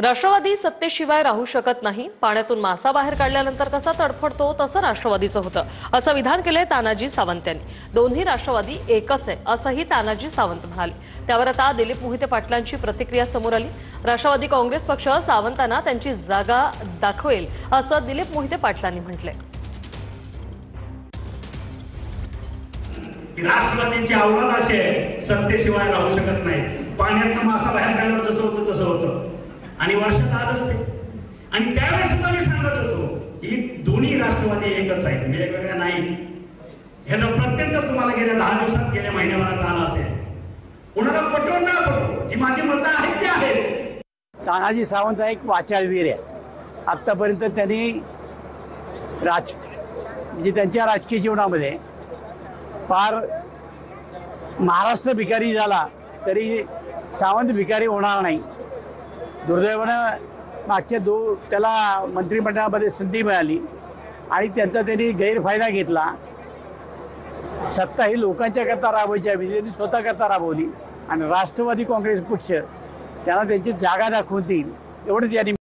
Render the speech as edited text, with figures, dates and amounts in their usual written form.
राष्ट्रवादी सत्तेशिवाय राहू शकत नाही। पाण्यातून मासा बाहेर काढल्यानंतर कसा तडफडतो तसं राष्ट्रवादीचं होतं, असं विधान केलंय तानाजी सावंत यांनी। दोन्ही राष्ट्रवादी एकच आहे असंही तानाजी सावंत म्हणाले। त्यावर आता दिलीप मोहिते पाटलांची प्रतिक्रिया समोर आली। राष्ट्रवादी काँग्रेस पक्ष सावंतांना त्यांची जागा दाखवेल असं दिलीप मोहिते पाटलांनी म्हटलंय। राष्ट्रवादीची अवलाद अशी आहे, सत्तेशिवाय राहू शकत नाही। पाण्यातनं मासा बाहेर काढल्यावर जसं होतं तसं होतं आणि वर्षात आलंच ते। आणि त्यावेळेस सुद्धा मी सांगत होतो की दोन्ही राष्ट्रवादी एकच आहेत, वेगवेगळ्या नाही। ह्याचा प्रत्यंतर तुम्हाला गेल्या 10 दिवसात गेल्या महिन्याभरात आला असेल। कोणाला पटो ना पटो, जी माझी मतं आहेत ती आहेत। तानाजी सावंत एक वाचाळवीर आहे। आत्तापर्यंत त्यांनी म्हणजे त्यांच्या राजकीय जीवनामध्ये फार महाराष्ट्र भिकारी झाला तरी सावंत भिकारी होणार नाही। दुर्दैवानं मागच्या त्याला मंत्रिमंडळामध्ये संधी मिळाली आणि त्यांचा त्यांनी गैरफायदा घेतला। सत्ता ही लोकांच्या करता राबवायची आहे, त्यांनी स्वतः करता राबवली आणि राष्ट्रवादी काँग्रेस पक्ष त्यांना त्यांची जागा दाखवून देईल एवढंच यांनी